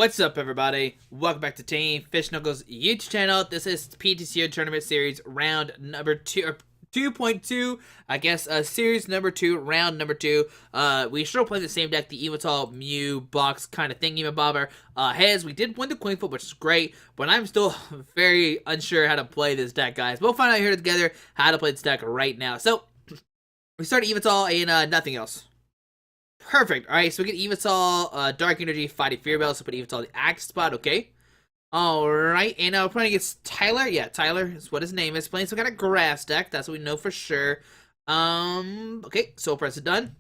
What's up, everybody? Welcome back to Team Fish Knuckles YouTube channel. This is PTCGO Tournament Series round number 2, or 2.2, I guess, series number 2, round number 2. We still playing the same deck, the Yveltal Mew box kind of thingy bobber. Heads, we did win the coin flip, which is great, but I'm still very unsure how to play this deck, guys. We'll find out here together how to play this deck right now. So, we start Yveltal and nothing else. Perfect. Alright, so we get Yveltal, Dark Energy, Fighting Fear Bell, so put Yveltal in the active spot, okay. Alright, and we're playing against Tyler. Yeah, Tyler is what his name is. Playing some kind of grass deck, that's what we know for sure. Okay, so press it done.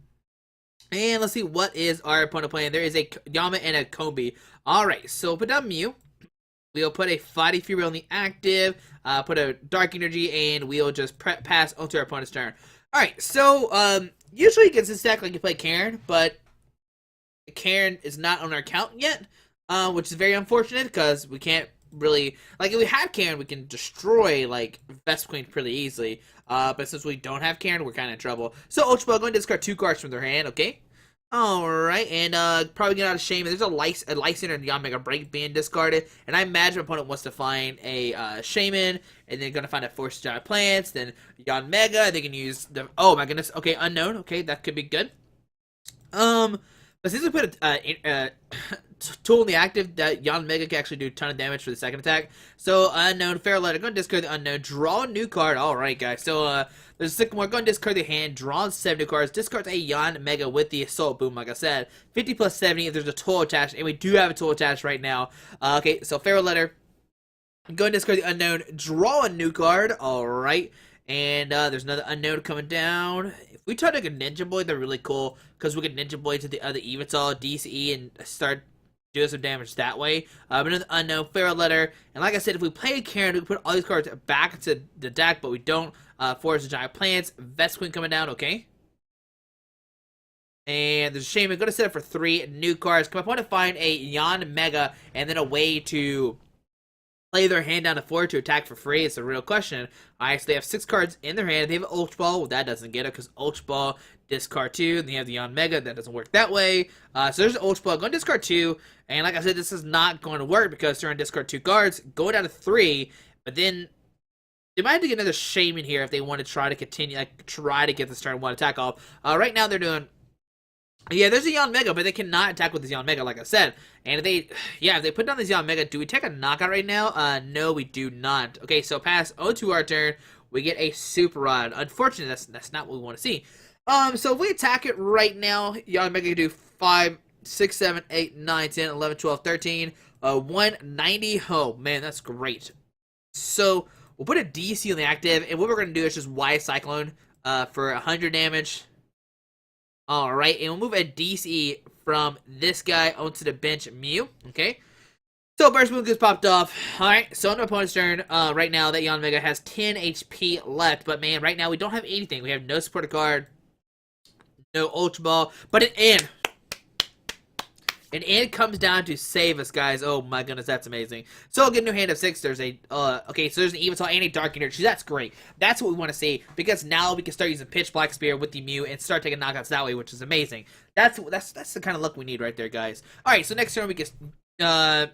And let's see, what is our opponent playing? There is a Yama and a Kombi. Alright, so put down Mew. We'll put a Fighting Fear Bell in the active, put a Dark Energy, and we'll just pass onto our opponent's turn. Alright, so, usually against this deck, like you play Karen, but Karen is not on our account yet, which is very unfortunate because we can't really, like, if we had Karen, we can destroy, like, Vespiquen pretty easily, but since we don't have Karen, we're kind of in trouble. So, Ultra going to discard 2 cards from their hand, okay? Alright, and probably get out of shame. There's a Lysander and Yanmega break being discarded, and I imagine my opponent wants to find a Shaman, and then going to find a Force Giant Plants, then Yanmega. They can use the, oh my goodness, okay, Unknown, okay, that could be good. But since we put a tool in the active, that Yanmega can actually do a ton of damage for the second attack. So, Unknown, Fair Letter, going to discard the Unknown, draw a new card. Alright, guys, so, there's a second one, going to discard the hand, draw 7 new cards, discards a Yanmega with the Assault Boom, like I said. 50 plus 70 if there's a tool attached, and we do have a tool attached right now. Okay, so Fair Letter, go and discard the Unknown, draw a new card, alright. And there's another Unknown coming down. If we try to get a Ninja Boy, they're really cool, because we can Ninja Boy to the other Yveltal, DCE, and start doing some damage that way. Another Unknown, Feral Letter, and like I said, if we play Karen, we can put all these cards back into the deck, but we don't. Force the Giant Plants, Vespiquen coming down, okay. And there's a Shaman, going to set up for 3 new cards. Come up, want to find a Yanmega, and then a way to play their hand down to 4 to attack for free. It's a real question. Alright, so they have 6 cards in their hand. They have an Ultra Ball. Well, that doesn't get it because Ultra Ball, discard 2. Then you have the Yanmega. That doesn't work that way. So there's an Ultra Ball. Going to discard 2. And like I said, this is not going to work because they're going to discard 2 cards. Go down to 3. But then they might have to get another Shaman here if they want to try to continue, like, try to get this turn 1 attack off. Right now they're doing, yeah, there's a Yanmega, but they cannot attack with this Yanmega, like I said. And if they, yeah, if they put down this Yanmega, do we take a knockout right now? No, we do not. Okay, so pass to our turn, we get a Super Rod. Unfortunately, that's not what we want to see. So if we attack it right now, Yanmega can do 5, 6, 7, 8, 9, 10, 11, 12, 13, 190. Oh, man, that's great. So we'll put a DC on the active, and what we're going to do is just Y Cyclone for 100 damage. Alright, and we'll move a DC from this guy onto the bench Mew, okay? So Burst Moon gets popped off. Alright, so on my opponent's turn, right now that Yanmega has 10 HP left, but man, right now we don't have anything. We have no supporter card, no Ultra Ball, but an end comes down to save us, guys. Oh my goodness, that's amazing. So I'll get a new hand of 6. There's a, okay, so there's an Yveltal and a Dark Energy. That's great. That's what we want to see, because now we can start using Pitch Black Spear with the Mew and start taking knockouts that way, which is amazing. That's the kind of luck we need right there, guys. Alright, so next turn we get, well,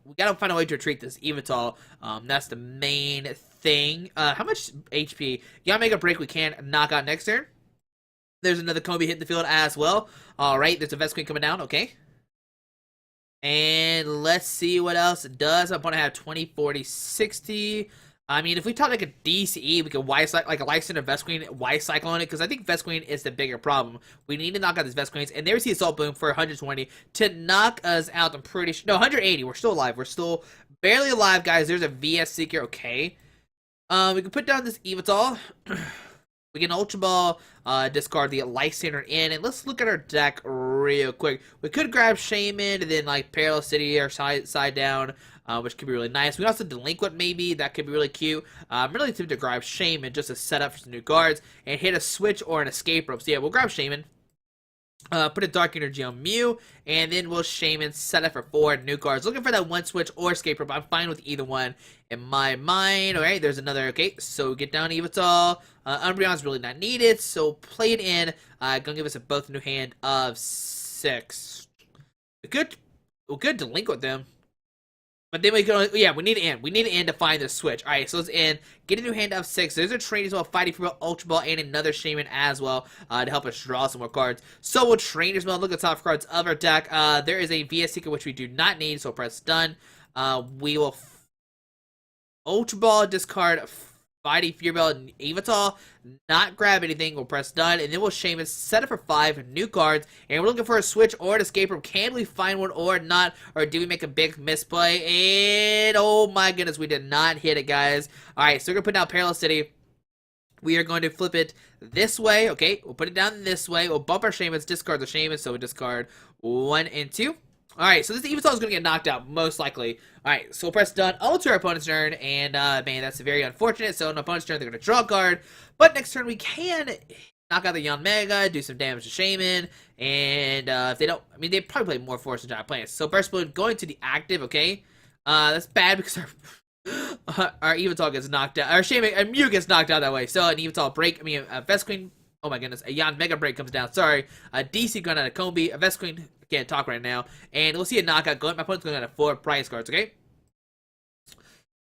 we gotta find a way to retreat this Yveltal. That's the main thing. How much HP? Yanmega break we can knock out next turn. There's another Kombi hitting the field as well. Alright, there's a Vespiquen coming down, okay. And let's see what else it does. I'm gonna have 20, 40, 60. I mean, if we talk like a DCE, we can like a Lysander Vespiquen, Y Cyclone it, because I think Vespiquen is the bigger problem. We need to knock out these Vespiquens, and there's the Assault Boom for 120 to knock us out. I'm pretty sure, no, 180. We're still alive. We're still barely alive, guys. There's a VS Seeker, okay. We can put down this Yveltal. We can Ultra Ball, discard the Lysander in, and let's look at our deck real quick. We could grab Shaman, and then, like, Parallel City or side down, which could be really nice. We can also Delinquent, maybe. That could be really cute. I'm really tempted to grab Shaman just to set up for some new cards, and hit a Switch or an Escape Rope. So, yeah, we'll grab Shaman. Put a Dark Energy on Mew, and then we'll Shaman set up for 4 new cards. Looking for that 1 Switch or Escape Rope. I'm fine with either one in my mind. Alright, there's another. Okay, so get down to Yveltal. Umbreon's really not needed, so play it in. Gonna give us both a new hand of 6. We could Well, good to link with them. But then we can, yeah, we need to end. We need to end to find the switch. All right, so let's end. Get a new hand of 6. There's a train as well, fighting for Ultra Ball, and another Shaman as well to help us draw some more cards. So we'll train as well. Look at the top cards of our deck. There is a VS Seeker, which we do not need, so press done. We will Ultra Ball, discard Fighting Fury Bell and Yveltal, not grab anything. We'll press done, and then we'll Shaman, set it for 5 new cards, and we're looking for a switch or an escape room. Can we find one or not, or do we make a big misplay? And oh my goodness, we did not hit it, guys. Alright, so we're gonna put down Parallel City. We are going to flip it this way, okay? We'll put it down this way. We'll bump our Shamans, discard the Shamans, so we discard 1 and 2. Alright, so this Yveltal is going to get knocked out, most likely. Alright, so we'll press done all to our opponent's turn, and, man, that's very unfortunate. So on opponent's turn, they're going to draw a card, but next turn we can knock out the Yanmega, do some damage to Shaman, and, if they don't, I mean, they probably play more Force than Giant Plants. So Burst Balloon going to the active, okay? That's bad because our Yveltal gets knocked out, our Shaman, our Mew gets knocked out that way. So an Yveltal break, I mean, a Vespiquen, oh my goodness, a Yanmega break comes down, sorry. A DC going out of Combi, a Vespiquen, can't talk right now, and we'll see a knockout going. My opponent's going to 4 prize cards, okay?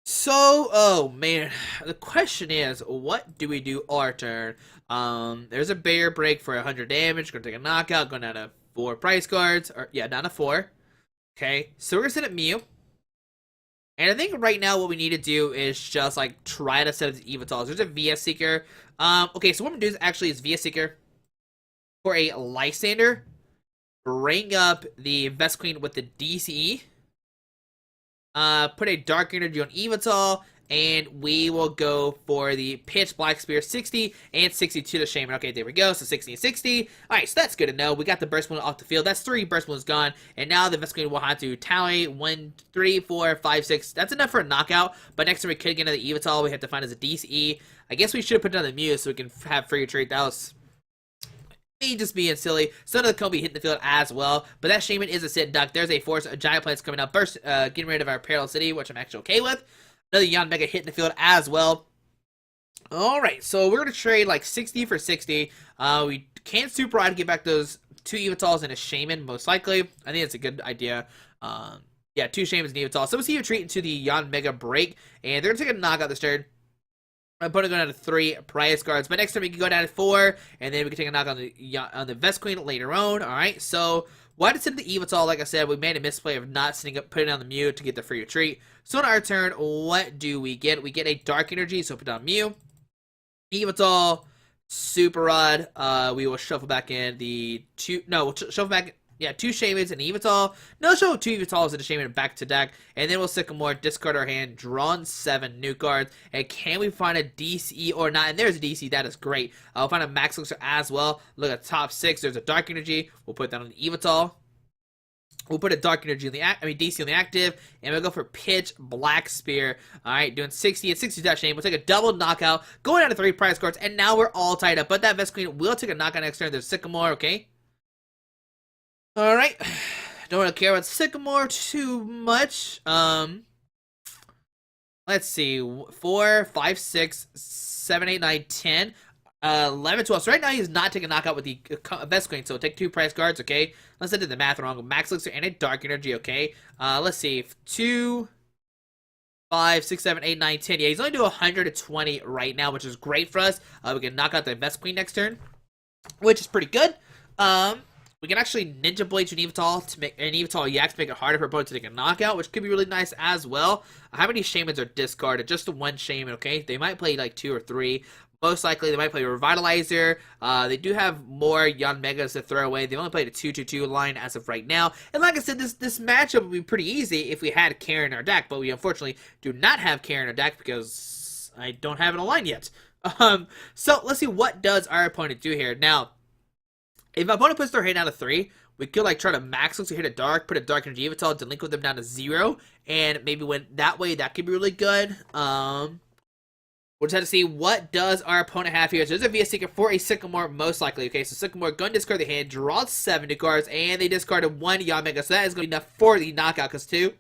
So, oh man, the question is, what do we do our turn? There's a bear break for 100 damage, gonna take a knockout, going down to 4 prize cards, or yeah, down to 4. Okay, so we're gonna send it Mew. And I think right now what we need to do is just like try to set up the Yveltal. There's a VS Seeker. Okay, so what I'm gonna do is actually VS Seeker for a Lysander. Bring up the Vespiquen with the DCE. Put a Dark Energy on Yveltal, and we will go for the Pitch Black Spear 60 and 60 to the Shaman. Okay, there we go. So 60 and 60. Alright, so that's good to know. We got the Burst Balloon off the field. That's 3 Burst Balloons gone. And now the Vespiquen will have to tally 1, 3, 4, 5, 6. That's enough for a knockout. But next time we could get another Yveltal, we have to find as a DCE. I guess we should have put down the Mew so we can have free retreat. That was me just being silly. Some of the Combi hitting the field as well. But that Shaman is a sit duck. There's a Force, a Giant Plants coming up. Burst, getting rid of our Parallel City, which I'm actually okay with. Another Yanmega hitting the field as well. Alright, so we're going to trade like 60 for 60. We can't Super Ride to get back those 2 Yveltals and a Shaman, most likely. I think it's a good idea. Yeah, 2 Shamans and Yveltal. So we'll see you retreat into the Yanmega break. And they're going to take a knockout this turn. My opponent going down to 3 prize cards, but next time we can go down to 4, and then we can take a knock on the Vespiquen later on. All right, so why did send the Yveltal? Like I said, we made a misplay of not sending up, putting down the Mew to get the free retreat. So on our turn, what do we get? We get a Dark Energy, so put down Mew, Yveltal, Super Rod. We will shuffle back in the 2. No, we'll shuffle back. Yeah, 2 Shamans and Yveltal. No, show 2 Yveltals and a Shaman back to deck. And then we'll Sycamore, discard our hand, draw on 7 new cards. And can we find a DC or not? And there's a DC, that is great. We'll find a Max Elixir as well. Look at top 6, there's a Dark Energy. We'll put that on the Yveltal. We'll put a Dark Energy on the DC on the active, and we'll go for Pitch Black Spear. All right, doing 60 and 60 that Shane. We'll take a double knockout, going down to 3 prize cards, and now we're all tied up. But that Vespiquen will take a knockout next turn. There's Sycamore, okay? Alright, don't really care about Sycamore too much. Let's see, 4, 5, 6, 7, 8, 9, 10, 11, 12. So right now he's not taking knockout with the Vespiquen, so take 2 prize cards, okay? Unless I did the math wrong. Max Elixir and a Dark Energy, okay? Let's see, 2, 5, 6, 7, 8, 9, 10. Yeah, he's only doing 120 right now, which is great for us. We can knock out the Vespiquen next turn, which is pretty good. We can actually Ninja Blade to an Yveltal to make an Yveltal Yak to make it harder for opponents to take a knockout, which could be really nice as well. How many Shamans are discarded? Just the 1 Shaman, okay? They might play like 2 or 3. Most likely, they might play Revitalizer. They do have more Yanmegas to throw away. They only played a 2-2-2 line as of right now. And like I said, this matchup would be pretty easy if we had Karen in our deck, but we unfortunately do not have Karen in our deck because I don't have it online yet. So let's see what does our opponent do here. Now, if my opponent puts their hand down to 3, we could like try to Max Elixir, hit a Dark, put a Dark Energy Yveltal, delinquent them down to 0, and maybe win that way. That could be really good. We'll just have to see what does our opponent have here. So there's a VS Seeker for a Sycamore, most likely. Okay, so Sycamore going to discard the hand, draw 7 new cards, and they discarded 1 Yanmega, so that is going to be enough for the knockout, because 2,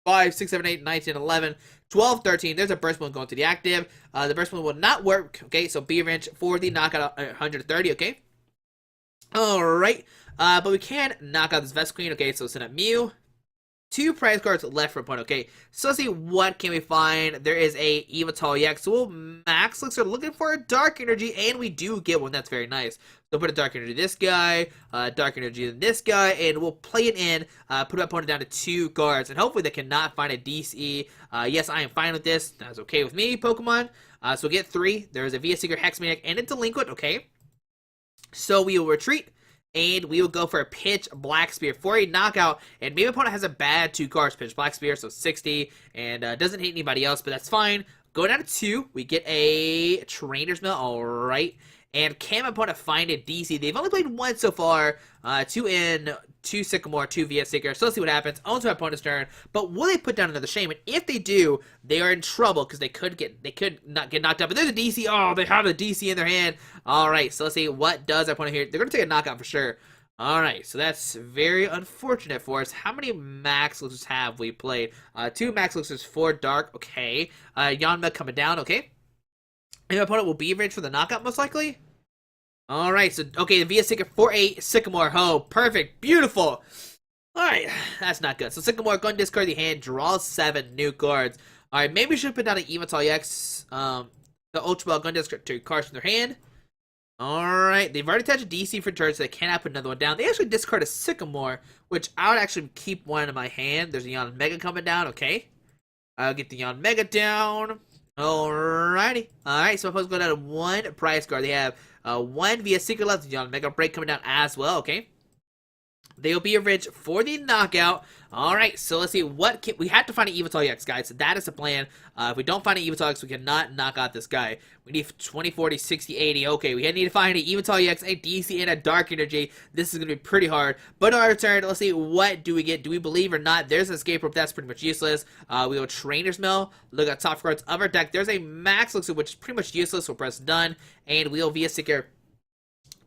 5, 6, 7, 8, 9, 10, 11, 12, 13. There's a Burst Balloon going to the active. The Burst Balloon will not work, okay, so be wrench for the knockout at 130, okay? Alright, but we can knock out this Vespiquen. Okay, so send up Mew. two prize cards left for opponent. Okay, so let's see what can we find. There is a Yveltal Yak. So we'll max looks are looking for a dark energy, and we do get one. That's very nice. So put a dark energy this guy, dark energy in this guy, and we'll play it in. Put our opponent down to 2 guards, and hopefully they cannot find a DC. Yes, I am fine with this. That's okay with me, Pokemon. So we'll get 3. There is a Vespiquen, Hexmaniac, and a Delinquent. Okay. So we will retreat. And we will go for a Pitch Black Spear for a knockout. And maybe opponent has a bad 2 cards, Pitch Black Spear, so 60. And doesn't hit anybody else, but that's fine. Go down to 2. We get a Trainer's Mail. Alright. And can my opponent find a DC? They've only played 1 so far. 2 in, 2 Sycamore, 2 Vespiquen. So let's see what happens. On to my opponent's turn. But will they put down another Shame? And if they do, they are in trouble because they could not get knocked out. But there's a DC. Oh, they have a DC in their hand. All right. So let's see what does our opponent here. They're going to take a knockout for sure. All right. So that's very unfortunate for us. How many Max Elixirs have we played? 2 Max Elixirs, 4 Dark. Okay. Yanmega coming down. Okay. And my opponent will be in range for the knockout most likely. Alright, so, okay, the Vespiquen for a Sycamore. Oh, perfect. Beautiful. Alright, that's not good. So, Sycamore, go and discard the hand. Draw 7 new cards. Alright, maybe we should put down an Yveltal X. The Ultra Ball, go and discard 2 cards from their hand. Alright, they've already attached a DC for turn, so they cannot put another one down. They actually discard a Sycamore, which I would actually keep one in my hand. There's a Yanmega coming down, okay. I'll get the Yanmega down. Alrighty. Alright, so I'm supposed to go down to 1 prize card. They have 1 Vespiquen left. Yanmega Break coming down as well, okay. They'll be a ridge for the knockout. Alright, so let's see what we have to find an Yveltal X, guys. So that is the plan. If we don't find an Yveltal X, we cannot knock out this guy. We need 20, 40, 60, 80. Okay, we need to find an Yveltal X, a DC, and a Dark Energy. This is going to be pretty hard. But on our turn, let's see what do we get. Do we believe or not? There's an Escape Rope. That's pretty much useless. We will Trainer's Mail. Look at top cards of our deck. There's a Max Elixir, which is pretty much useless. We'll press done. And we'll Vespiquen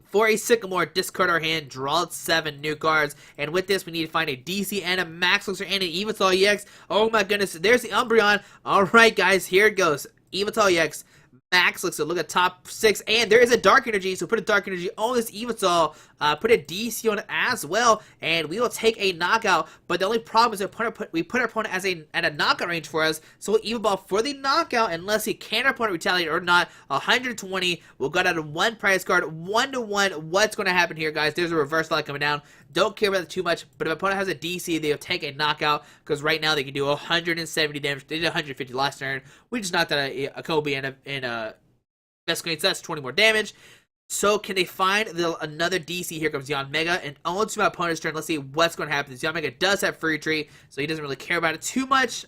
for a Sycamore, discard our hand, draw 7 new cards, and with this we need to find a DC and a Max Elixir and an Yveltal EX. Oh my goodness, there's the Umbreon. Alright guys, here it goes. Yveltal EX, Max Elixir, look at top 6, and there is a Dark Energy, so put a Dark Energy on this Yveltal, put a DC on it as well, and we will take a knockout, but the only problem is we put our opponent at a knockout range for us, so we'll Evo for the knockout, unless he can our opponent retaliate or not. 120, we'll go down to 1 prize card, 1-1, what's going to happen here, guys? There's a reverse line coming down. Don't care about it too much, but if opponent has a DC, they'll take a knockout, because right now they can do 170 damage. They did 150 last turn. We just knocked out a Kobe and a Vespiquen, so that's 20 more damage. So can they find another DC? Here comes Yanmega, and on to my opponent's turn. Let's see what's going to happen. This Yanmega does have free retreat, so he doesn't really care about it too much.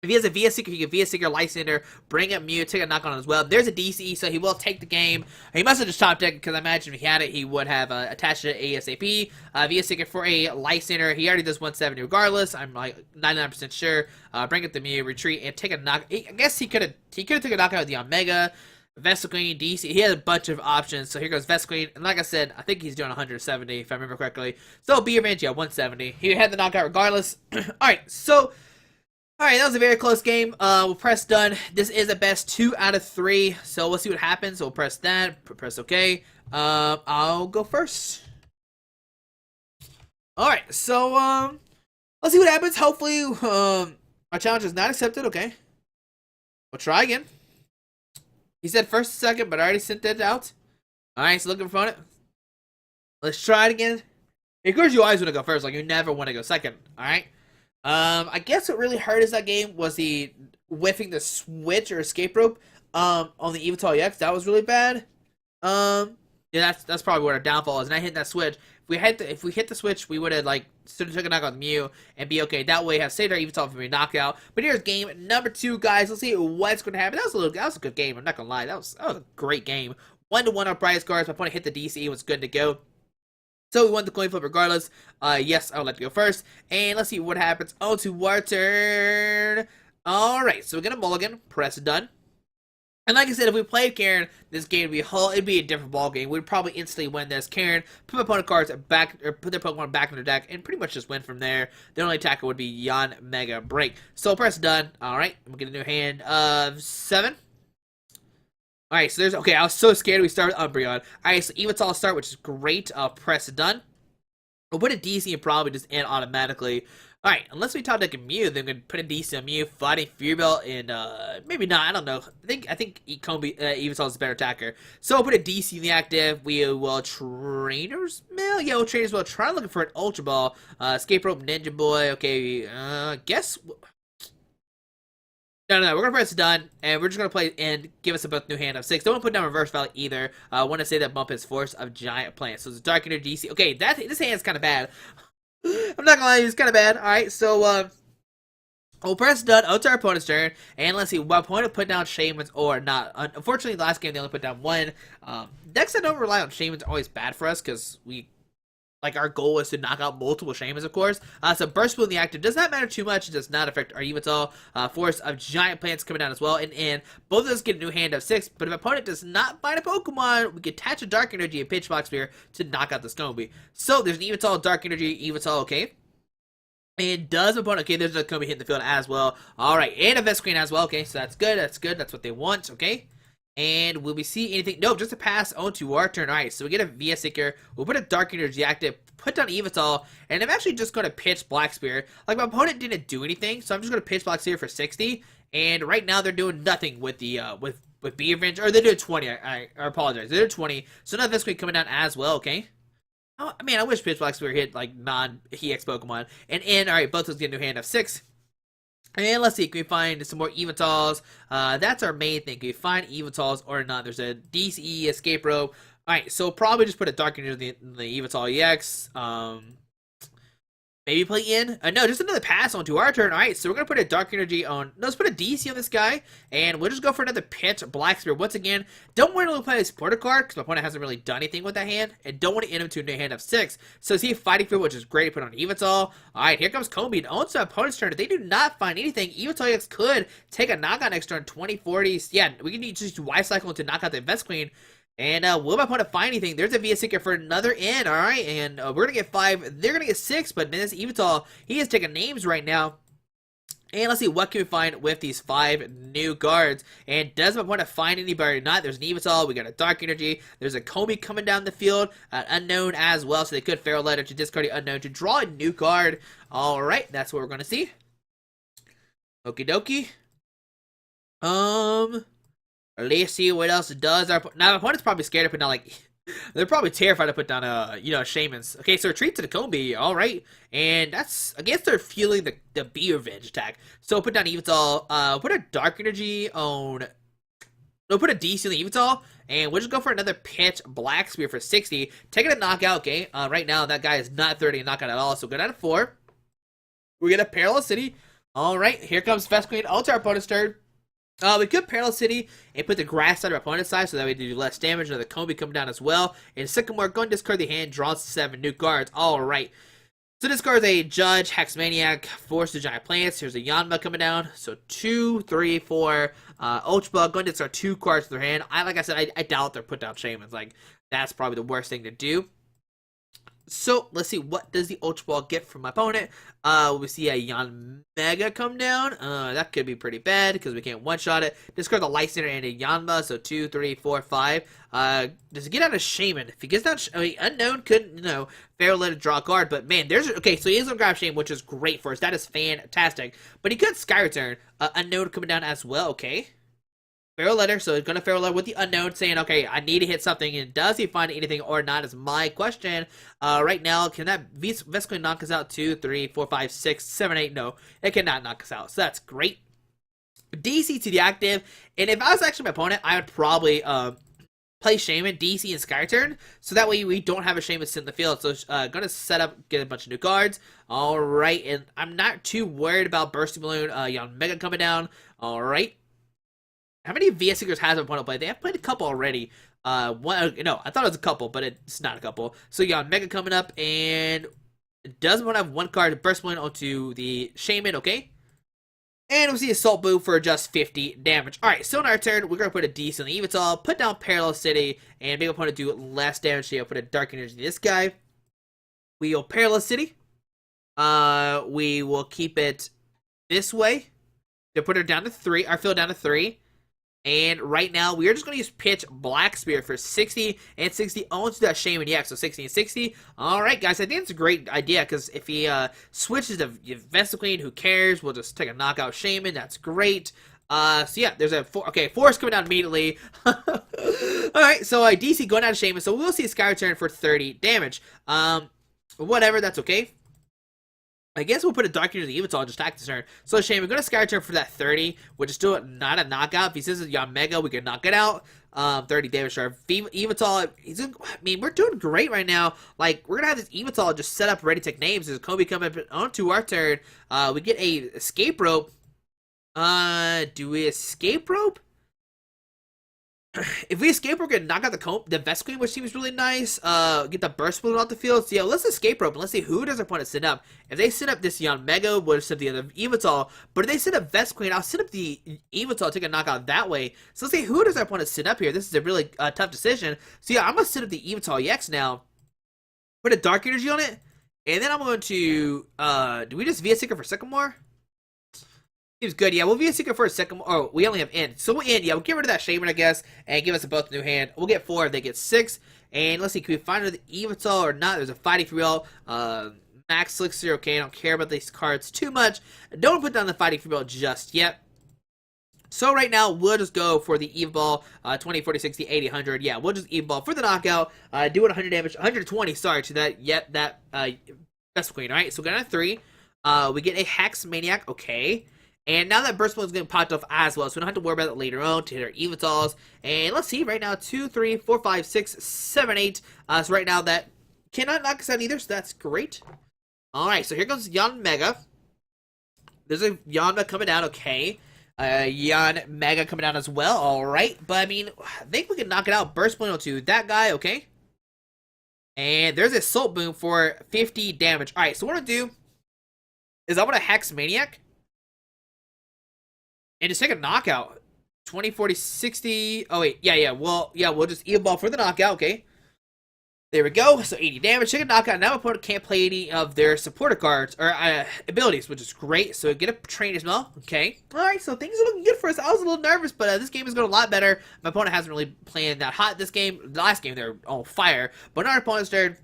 If he has a Vespiquen, he can Vespiquen Lysander, bring up Mew, take a knock on as well. There's a DC, so he will take the game. He must have just top decked, because I imagine if he had it, he would have attached it ASAP. Vespiquen for a Lysander. He already does 170 regardless. I'm like 99% sure. Bring up the Mew, retreat, and take a knock. I guess he could have taken a knockout with the Yanmega. Vespiquen, DC, he has a bunch of options. So here goes Vespiquen, and like I said, I think he's doing 170 if I remember correctly. So be advantage, yeah, 170. He had the knockout regardless. Alright, so alright, that was a very close game. We'll press done. This is a best 2 out of 3. So we'll see what happens. So we'll press that, press OK. I'll go first. Alright, so let's see what happens. Hopefully our challenge is not accepted. Okay, we'll try again. He said first and second, but I already sent that out. Alright, so looking for it. Let's try it again. Of course, you always want to go first. Like, you never want to go second. Alright. I guess what really hurt us that game was the whiffing the switch or escape rope on the Yveltal EX. That was really bad. Yeah, that's probably what our downfall is. And I hit that switch. If we hit the switch, we would have like took a knock on Mew and be okay. That way, have saved our Yveltal from a knockout. But here's game number 2, guys. Let's see what's going to happen. That was a good game. I'm not gonna lie. That was a great game. 1-1 on prize cards. My opponent hit the DC. It was good to go. So we won the coin flip regardless. Yes, I would like to go first. And let's see what happens. Oh, to our turn. Alright, so we're gonna mulligan. Press done. And like I said, if we played Karen, this game it'd be a different ball game. We'd probably instantly win this. Karen put my opponent cards back, or put their Pokemon back in their deck, and pretty much just win from there. The only attacker would be Yanmega Break. So press done. Alright, I'm gonna get a new hand of 7. Alright, so okay, I was so scared we started with Umbreon. Alright, so Yveltal start, which is great. Press done. We'll put a DC and probably just end automatically. Alright, unless we talk like a Mew, then we're gonna put a DC on Mew, fighting Fury Belt, and maybe not, I don't know. I think Yveltal is a better attacker. So we'll put a DC in the active. We will Trainer's Mail? Yeah, we'll Trainer's Mail. Try looking for an Ultra Ball. Escape Rope, Ninja Boy, okay, guess... No, we're gonna press done, and we're just gonna play and give us a both new hand of 6. Don't want to put down reverse value either. I want to say that bump is Force of Giant Plants. So it's Dark Energy DC. Okay, this hand's kind of bad. I'm not gonna lie, it's kind of bad. Alright, so, we'll press done, out to our opponent's turn, and let's see, what opponent put down Shamans or not. Unfortunately, last game they only put down 1. Decks that don't rely on Shamans are always bad for us, because our goal is to knock out multiple Shamans, of course. So Burst Pool in the active does not matter too much. It does not affect our Yveltal. Force of Giant Plants coming down as well. And both of us get a new hand of 6. But if opponent does not find a Pokemon, we can attach a Dark Energy and Pitch Black Spear to knock out the Scomby. So there's an Yveltal, Dark Energy, Yveltal, okay. And does opponent, okay, there's a Scomby hitting the field as well. Alright, and a Vespiquen as well, okay. So that's good, that's what they want, okay. And will we see anything? Nope, just a pass on to our turn. Alright, so we get a Vespiquen. We'll put a Dark Energy active, put down Yveltal, and I'm actually just going to pitch Black Spear. Like, my opponent didn't do anything, so I'm just going to pitch Black Spear for 60. And right now, they're doing nothing with the, with Bee Revenge. Or they're doing 20, I apologize. They're doing 20. So now Vespiquen coming down as well, okay? Oh, I mean, I wish Pitch Black Spear hit, like, non-EX Pokemon. And alright, both of us get a new hand of 6. And let's see, can we find some more Yveltals? That's our main thing. Can we find Yveltals or not? There's a DCE, Escape Rope. Alright, so probably just put a Dark Energy in the Yveltal EX. Maybe play in? No, just another pass onto our turn. Alright, so we're going to put a Dark Energy on... No, let's put a DC on this guy. And we'll just go for another Pitch Black Spear. Once again, don't want to play a supporter card, because my opponent hasn't really done anything with that hand. And don't want to end him to a new hand of 6. So see Fighting Field, which is great to put on Yveltal. Alright, here comes Combi. And on to my opponent's turn. If they do not find anything, Yveltal EX could take a knockout next turn, 20-40. Yeah, we can just Y-Cycle to knock out the Vespiquen. And will my opponent find anything? There's a Vespiquen for another in, alright? And we're going to get 5. They're going to get 6, but man, this Yveltal, he is taking names right now. And let's see, what can we find with these 5 new guards? And does my opponent find anybody or not? There's an Yveltal, we got a Dark Energy, there's a Combi coming down the field, an Unknown as well, so they could Feral Letter to discard the Unknown to draw a new card. Alright, that's what we're going to see. Okie dokie. Let's see what else it does. Now, my opponent's probably scared to put down, like... They're probably terrified to put down, Shamans. Okay, so retreat to the Combi, alright. And that's... I guess they're fueling the Bee Revenge attack. So put down Yveltal. Put a Dark Energy on... No, put a DC on the Yveltal. And we'll just go for another Pitch Black Spear for 60. Taking a knockout, okay. Right now, that guy is not 30 a knockout at all. So go down to 4. We get a Parallel City. Alright, here comes Vespiquen. Alter our opponent's turn. We could Parallel City and put the grass side of our opponent's side so that we do less damage. Another Combi come down as well. And second more, go and discard the hand, draws 7 new cards. Alright. So discards a Judge, Hexmaniac, Force of Giant Plants. Here's a Yanmega coming down. So 2, 3, 4. Ultra Bug, go and discard 2 cards to their hand. Like I said, I doubt they're put down Shamans. Like, that's probably the worst thing to do. So, let's see, what does the Ultra Ball get from my opponent? We see a Yanmega come down. That could be pretty bad, because we can't one-shot it. Discard the Light Center and a Yanma, so 2, 3, 4, 5. Does it get out of Shaman? If he gets down, Unknown could, Feral Letter draw a card, but man, okay, so he is going to grab Shaman, which is great for us. That is fantastic. But he could Sky Return. Unknown coming down as well, okay. Feral Letter, so he's going to Feral Letter with the Unknown, saying, okay, I need to hit something, and does he find anything or not is my question. Right now, can that Vespiquen knock us out? 2, 3, 4, 5, 6, 7, 8? No, it cannot knock us out, so that's great. DC to the active, and if I was actually my opponent, I would probably play Shaman, DC, and Sky Turn, so that way we don't have a Shaman sit in the field. So gonna set up, get a bunch of new cards. Alright, and I'm not too worried about Bursting Balloon, Yanmega coming down. Alright. How many Vespiquen has my opponent played? They have played a couple already. I thought it was a couple, but it's not a couple. So you got Mega coming up, and it does want to have 1 card Burst Balloon onto the Shaman, okay? And we'll see Assault Boo for just 50 damage. Alright, so in our turn, we're going to put a DC on the Yveltal, put down Parallel City, and make my opponent do less damage. So you'll put a Dark Energy to this guy. We will Parallel City. We will keep it this way. To put her down to 3, our field down to 3. And right now, we are just going to use Pitch Black Spirit for 60 and 60. Only to that Shaman EX, so 60 and 60. Alright, guys, I think it's a great idea, because if he switches to Vespiquen, who cares? We'll just take a knockout Shaman. That's great. So yeah, there's a Force coming down immediately. Alright, so DC going down to Shaman, so we'll see a Sky Return for 30 damage. Whatever, that's okay. I guess we'll put a Dark Energy to Yveltal just attack this turn. So Shane, we're going to Sky Return for that 30, which is still not a knockout. If he says it's Yanmega, we can knock it out. 30 damage to our Yveltal. We're doing great right now. Like, we're going to have this Yveltal just set up ready to take names. There's Kobe coming onto our turn. We get a Escape Rope. Do we Escape Rope? If we escape, we're gonna knock out the Vespiquen, which seems really nice. Get the Burst Balloon off the field. So yeah, let's escape rope and let's see who does our opponent send up. If they send up this Yanmega, we'll send the other Yveltal. But if they send up Vespiquen, I'll send up the Yveltal, take a knockout that way. So let's see who does our opponent send up here. This is a really tough decision. So yeah, I'm gonna send up the Yveltal EX now. Put a Dark Energy on it, and then I'm going to do we just Vespiquen for Sycamore? Seems good, yeah. We'll be a secret for a second. Oh, we only have end. So we'll end, yeah. We'll get rid of that Shaman, I guess, and give us both a new hand. We'll get 4, they get 6. And let's see, can we find the Yveltal or not? There's a Fighting for Real. Max Elixir, okay. I don't care about these cards too much. Don't put down the Fighting for Real just yet. So right now, we'll just go for the Yveltal, 20, 40, 60, 80, 100. Yeah, we'll just Yveltal for the knockout. Do it 100 damage, 120, sorry, to that, Vespiquen, alright? So we got a 3. We get a Hex Maniac, okay. And now that Burst Balloon is getting popped off as well, so we don't have to worry about it later on to hit our Yveltals. And let's see, right now, 2, 3, 4, 5, 6, 7, 8. So right now, that cannot knock us out either, so that's great. Alright, so here comes Yanmega. There's a Yanmega coming down, okay. Yanmega coming down as well, alright. But, I mean, I think we can knock it out. Burst Balloon to that guy, okay. And there's a Assault Boom for 50 damage. Alright, so what I'm going to do is I'm going to Hex Maniac. And just take a knockout. 20, 40, 60. Oh, wait. Yeah. Well, yeah, we'll just Yveltal for the knockout. Okay. There we go. So 80 damage. Take a knockout. Now my opponent can't play any of their supporter cards or abilities, which is great. So get a train as well. Okay. Alright, so things are looking good for us. I was a little nervous, but this game is going a lot better. My opponent hasn't really played that hot this game. The last game, they're on fire. But our opponent's turn.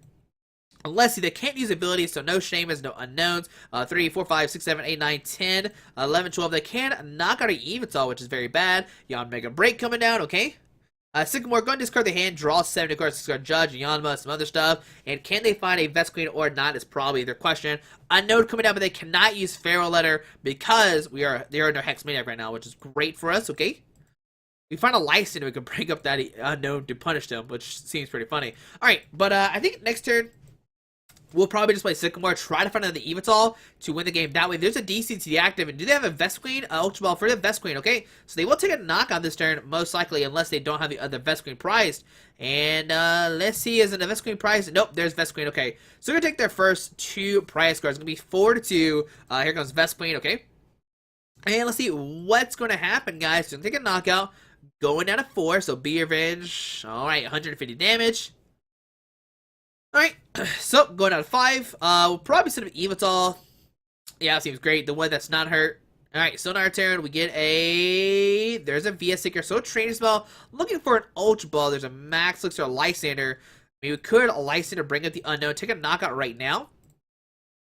Let's see, they can't use abilities, so no Shamans, no Unknowns. 3, 4, 5, 6, 7, 8, 9, 10, 11, 12. They can knock out an Yveltal, which is very bad. Yanmega Break coming down, okay. Sycamore, go and discard the hand, draw 7 cards, discard Judge, Yanma, some other stuff. And can they find a Vespiquen or not is probably their question. Unknown coming down, but they cannot use Feral Letter because they are under Hex Maniac right now, which is great for us, okay. We find a license, we can break up that Unknown to punish them, which seems pretty funny. Alright, but I think next turn, we'll probably just play Sycamore, try to find another Yveltal to win the game that way. There's a DC to deactivate. And do they have a Vespiquen? Ultra Ball for the Vespiquen, okay? So they will take a knockout this turn, most likely, unless they don't have the other Vespiquen prized. And let's see, is it a Vespiquen prize? Nope, there's Vespiquen, okay. So we're going to take their first 2 prize cards. It's going to be 4 to 2. Here comes Vespiquen, okay? And let's see what's going to happen, guys. So take a knockout, going down to 4, so be revenge. Alright, 150 damage. Alright, so going down to 5. We'll probably send an Yveltal. Yeah, seems great. The one that's not hurt. Alright, so on our turn, we get a... There's a Vespiquen, so a Training Spell. Looking for an Ultra Ball. There's a Max Elixir, a Lysander. I mean, we could a Lysander bring up the Unknown. Take a knockout right now.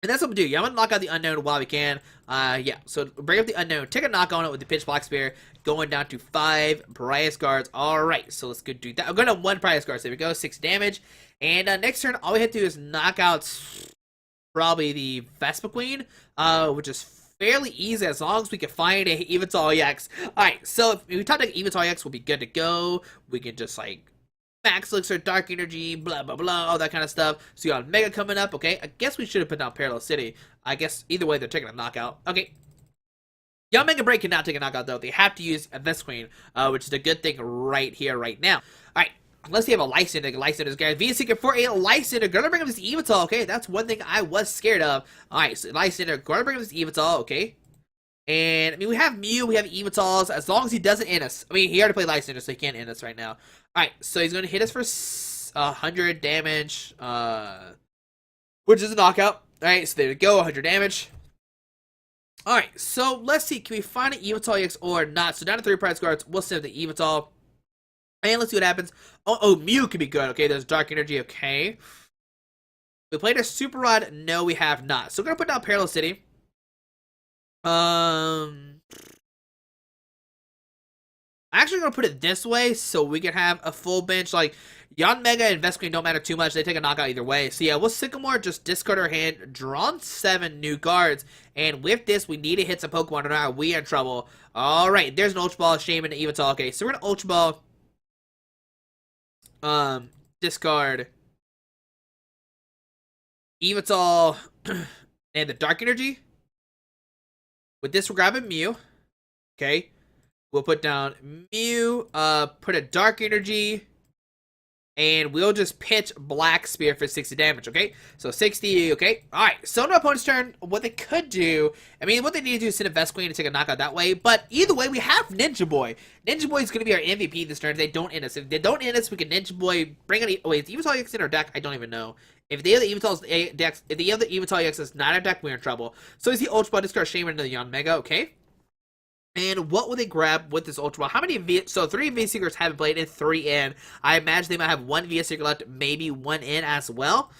And that's what we do. Yeah, I'm going to knock out the Unknown while we can. Yeah, so bring up the Unknown. Take a knock on it with the Pitch Black Spear. Going down to 5 Prize Guards. Alright, so let's go do that. I'm going to 1 Prize Guard. So there we go, 6 damage. And next turn, all we have to do is knock out probably the Vespiquen, which is fairly easy as long as we can find a Yveltal EX. Alright, so if we top deck Yveltal EX, we'll be good to go. We can just, like, Max Elixir, Dark Energy, blah, blah, blah, all that kind of stuff. So you got Mega coming up, okay? I guess we should have put down Parallel City. I guess either way, they're taking a knockout. Okay. Yanmega Break cannot take a knockout, though. They have to use a Vespiquen, which is a good thing right here, right now. Alright. Unless they have a Lysander, Lysander's guy. Vespiquen for a Lysander. Gonna bring up this Yveltal, okay? That's one thing I was scared of. Alright, so Lysander, gonna bring up this Yveltal, okay? And, I mean, we have Mew, we have Yveltals, as long as he doesn't end us. I mean, he already played Lysander, so he can't end us right now. Alright, so he's gonna hit us for 100 damage, which is a knockout. Alright, so there we go, 100 damage. Alright, so let's see. Can we find an Yveltal EX or not? So down to 3 prize cards. We'll send the Yveltal. And let's see what happens. Oh, Mew can be good. Okay, there's Dark Energy. Okay. We played a Super Rod. No, we have not. So we're going to put down Parallel City. I'm actually going to put it this way so we can have a full bench. Like, Yanmega and Vespiquen don't matter too much. They take a knockout either way. So yeah, we'll Sycamore, just discard our hand, draw 7 new cards. And with this, we need to hit some Pokemon or not. We are in trouble. Alright, there's an Ultra Ball, Shaman, and Yveltal. Okay, so we're going to Ultra Ball. Discard Yveltal and the Dark Energy. With this, we're grabbing Mew. Okay. We'll put down Mew, put a Dark Energy, and we'll just pitch Black Spear for 60 damage, okay? So 60, okay? Alright, so on our opponent's turn, what they could do, I mean, what they need to do is send a Vespiquen and take a knockout that way, but either way, we have Ninja Boy. Ninja Boy is going to be our MVP this turn if they don't end us. If they don't end us, we can Ninja Boy bring on... Wait, is Yveltal EX in our deck? I don't even know. If the other Yveltal's decks, if the other Yveltal EX is not our deck, we're in trouble. So is the Ultra Ball, discard Shaman into the Yanmega, okay? And what will they grab with this Ultra Ball? How many so 3 V-Seekers haven't played and 3 in. I imagine they might have 1 V-Seeker left, maybe 1 in as well.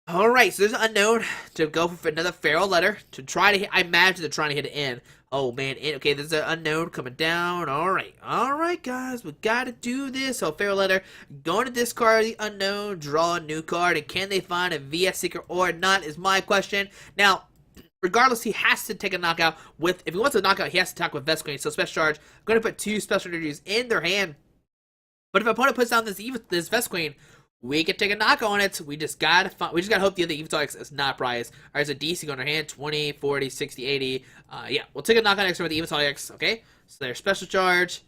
Alright, so there's an unknown to go for another Feral Letter to try to hit. I imagine they're trying to hit it in. Oh man, okay, there's an unknown coming down. Alright guys, we gotta do this. So Feral Letter, going to discard the unknown, draw a new card, and can they find a VS Seeker or not is my question. Now, regardless, he has to take a knockout with, if he wants a knockout, he has to attack with Vespiquen. So special charge, I'm going to put 2 special energies in their hand. But if opponent puts down this Vespiquen, we can take a knockout on it. We just gotta hope the other Yveltal EX is not prize. Alright, so DC on our hand, 20, 40, 60, 80. Yeah, we'll take a knockout next turn with the Yveltal EX, okay? So there's special charge.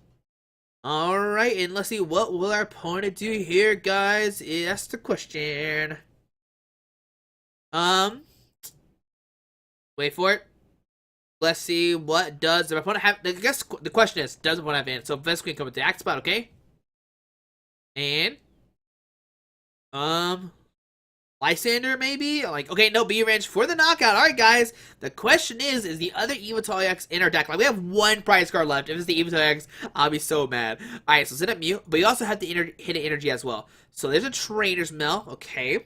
Alright, and let's see, what will our opponent do here, guys? That's the question. Wait for it. Let's see, what does the opponent have? I guess the question is, does the opponent have in? So Vespiquen come with the act spot, okay? And Lysander maybe? Like, okay, no B range for the knockout. Alright guys. The question is the other Yveltal EX in our deck? Like, we have 1 prize card left. If it's the Yveltal EX, I'll be so mad. Alright, so send up Mew, but you also have the hidden energy as well. So there's a Trainer's Mill, okay.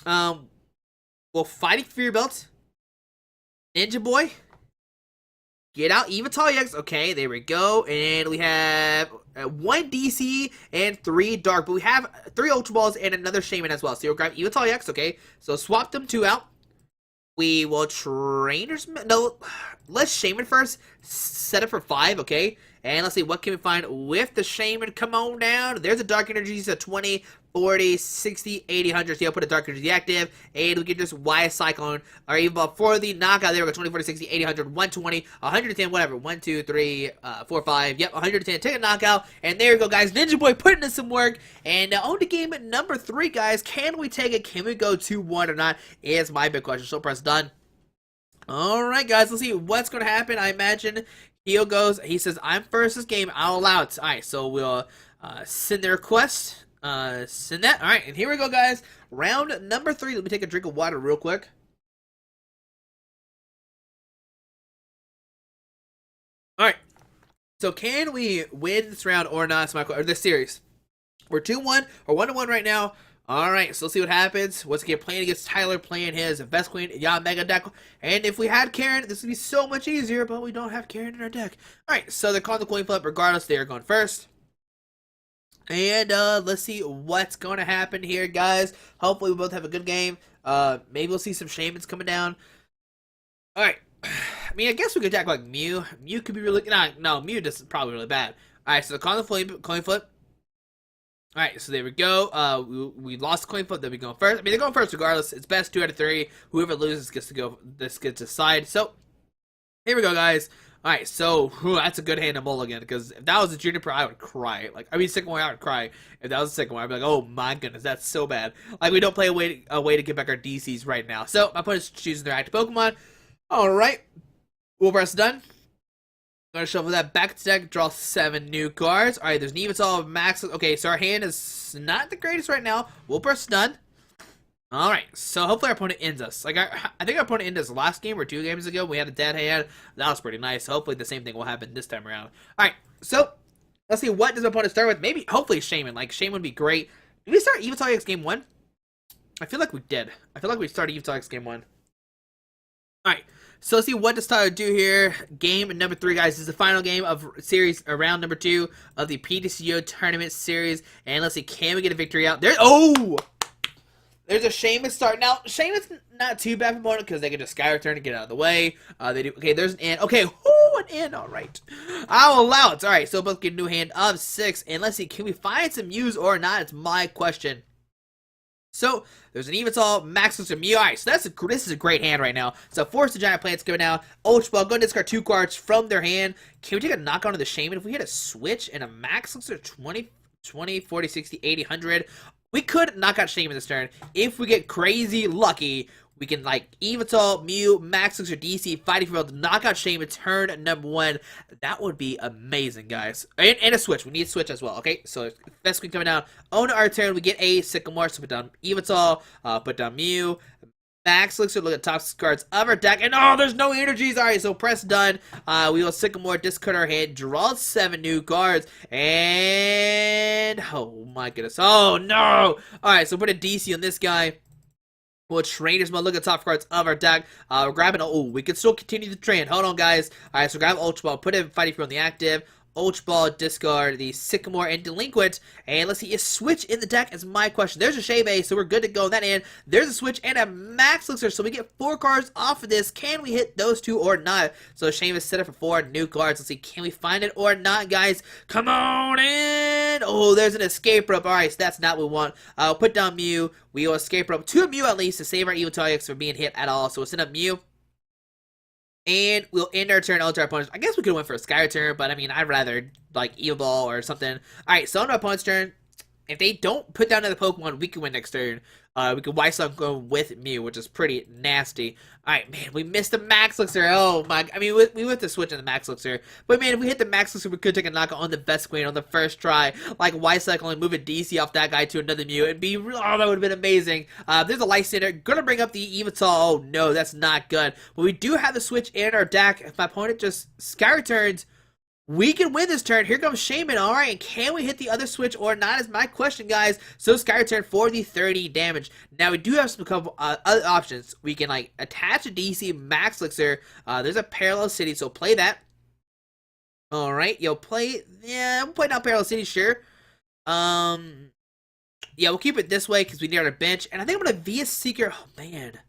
Well, Fighting Fury Belt. Ninja Boy. Get out Yveltal EX. Okay, there we go. And we have 1 DC and 3 Dark. But we have 3 Ultra Balls and another Shaman as well. So you'll grab Yveltal EX. Okay, so swap them 2 out. We will Trainers... No, let's Shaman first. Set it for 5, okay? And let's see, what can we find with the Shaman? Come on down. There's a Dark Energy. So 20, 40, 60, 80, 100. So I'll put a Dark Energy active. And we can just Y Cyclone. Or even for the knockout, there we go. 20, 40, 60, 80, 100, 120, 110, whatever. 1, 2, 3, 4, 5. Yep, 110. Take a knockout. And there we go, guys. Ninja Boy putting in some work. And on to game number 3, guys. Can we take it? Can we go 2-1 or not? Is my big question. So press done. Alright, guys. Let's see what's going to happen. I imagine Keo goes. He says, I'm first this game. I'll allow it. Alright, so we'll send the request. Send that. Alright, and here we go, guys. Round number 3. Let me take a drink of water real quick. Alright. So can we win this round or not? Or this series. We're 2-1 or 1-1 right now. Alright, so let's see what happens. Once again, playing against Tyler, playing his Vespiquen, Yanmega deck. And if we had Karen, this would be so much easier, but we don't have Karen in our deck. Alright, so they're calling the coin flip. Regardless, they are going first. And let's see what's going to happen here, guys. Hopefully we both have a good game. Maybe we'll see some Shamans coming down. Alright. I mean, I guess we could attack like Mew. Mew could be really... No, Mew is probably really bad. Alright, so the coin flip. Alright, so there we go. We lost the coin flip. They'll be going first. I mean, they're going first regardless. It's best 2 out of 3. Whoever loses gets to go. This gets decided. So, here we go, guys. Alright, so that's a good hand of mulligan. Because if that was a Juniper, I would cry. Like, I mean, second one, I would cry. If that was the second one, I'd be like, oh my goodness, that's so bad. Like, we don't play a way to get back our DCs right now. So, my opponent's choosing their active Pokemon. Alright. We'll press done. Gonna shuffle that back to deck, draw 7 new cards. Alright, there's an Yveltal max. Okay, so our hand is not the greatest right now. We'll press done. All right, so hopefully our opponent ends us. Like I think our opponent ended us last game or 2 games ago. We had a dead hand. That was pretty nice. So hopefully the same thing will happen this time around. All right, so let's see, what does my opponent start with? Maybe, hopefully, Shaman. Like Shaman would be great. Did we start Yveltal X game 1? I feel like we did. I feel like we started Yveltal X game 1. All right, so let's see what does Tyler do here. Game number 3, guys. This is the final game of series, round number 2 of the PTCGO tournament series. And let's see, can we get a victory out there? Oh! There's a Shaman start. Now, Shaman's not too bad for opponent because they can just Sky Return to get out of the way. They do. Okay, there's an end. Okay, an end. All right. I'll allow it. All right, so both get a new hand of 6. And let's see, can we find some Mews or not? It's my question. So, there's an Yveltal, Max looks a Mew. Alright, so this is a great hand right now. So, Force the Giant Plants go down. Ultra Ball, go and discard 2 cards from their hand. Can we take a knock onto the Shaman? If we hit a switch and a Max looks at 20, 40, 60, 80, 100, we could knock out Shaman this turn. If we get crazy lucky, we can, like, Yveltal, Mew, Max looks or DC, fighting for to knock out Shaman turn number 1. That would be amazing, guys. And a switch. We need a switch as well, okay? So, Vespiquen coming down. On our turn, we get a Sycamore. So, put down Yveltal, put down Mew. Max looks at top cards of our deck. And, oh, there's no energies. All right, so press done. We will Sycamore, discard our hand, draw 7 new cards. And, oh, my goodness. Oh, no. All right, so put a DC on this guy. We'll Trainers Mode, look at top cards of our deck. We're grabbing, oh, we can still continue the trend. Hold on, guys. Alright, so grab Ultra Ball, put it in Fighting Field on the active. Ultra Ball, discard the Sycamore and Delinquent. And let's see, a switch in the deck is my question. There's a Shebe, so we're good to go on that end. There's a switch and a Max Elixir, so we get 4 cards off of this. Can we hit those 2 or not? So Shame is set up for 4 new cards. Let's see, can we find it or not, guys? Come on in! Oh, there's an escape rope. Alright, so that's not what we want. Put down Mew. We will escape rope 2 Mew at least to save our Yveltal X from being hit at all. So we'll send up Mew. And we'll end our turn to our opponents. I guess we could win for a Sky Return, but I mean, I'd rather, like, Evo or something. Alright, so on our opponent's turn, if they don't put down another Pokemon, we can win next turn. We can Wisong go with Mew, which is pretty nasty. Alright, man, we missed the Max Elixir. Oh my, I mean, we went to switch on the Max Elixir. But man, if we hit the Max Elixir, we could take a knock on the Vespiquen on the first try. Like, Wisong and move a DC off that guy to another Mew. It'd be, oh, that would have been amazing. There's a Light Center. Gonna bring up the Yveltal. Oh no, that's not good. But we do have the switch in our deck. If my opponent just Sky Returns, we can win this turn. Here comes Shaman. Alright, and can we hit the other switch or not is my question, guys. So Sky Return for the 30 damage. Now, we do have some couple other options. We can, like, attach a DC Max Elixir. There's a Parallel City, so play that. Alright, we'll play down Parallel City, sure. Yeah, we'll keep it this way because we need our bench. And I think I'm going to Via Seeker. Oh, man.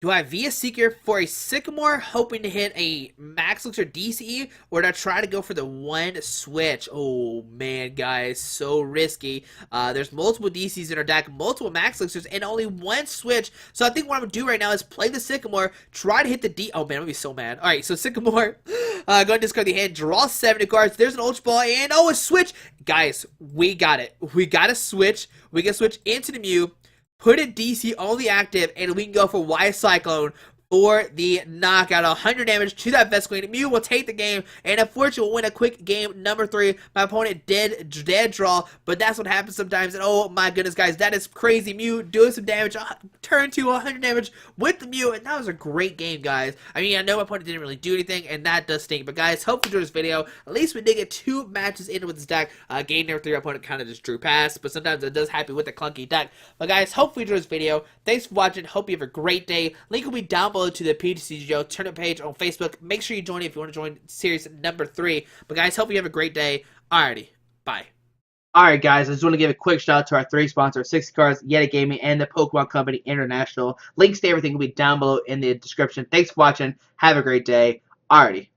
Do I Via Seeker for a Sycamore, hoping to hit a Max Elixir DCE, or do I try to go for the 1 switch? Oh, man, guys, so risky. There's multiple DCs in our deck, multiple Max Elixirs, and only 1 switch. So I think what I'm going to do right now is play the Sycamore, try to hit the D... Oh, man, I'm going to be so mad. All right, so Sycamore, go ahead and discard the hand, draw 7 cards. There's an Ultra Ball, and, oh, a switch. Guys, we got it. We got a switch. We can switch into the Mew. Put a DC on the active, and we can go for Y Cyclone for the knockout. 100 damage to that Vespiquen. Mew will take the game, and unfortunately will win a quick game number 3. My opponent did dead draw, but that's what happens sometimes. And oh my goodness, guys, that is crazy. Mew doing some damage. Turn to 100 damage with the Mew, and that was a great game, guys. I mean, I know my opponent didn't really do anything, and that does stink. But guys, hope you enjoyed this video. At least we did get 2 matches in with this deck. Game number 3, our opponent kind of just drew past, but sometimes it does happen with the clunky deck. But guys, hope you enjoyed this video. Thanks for watching. Hope you have a great day. Link will be down below to the PTCGO tournament page on Facebook. Make sure you join if you want to join series number 3. But guys, hope you have a great day. Alrighty, bye. Alright guys, I just want to give a quick shout out to our 3 sponsors, 60 Cards, Yeti Gaming, and the Pokemon Company International. Links to everything will be down below in the description. Thanks for watching. Have a great day. Alrighty.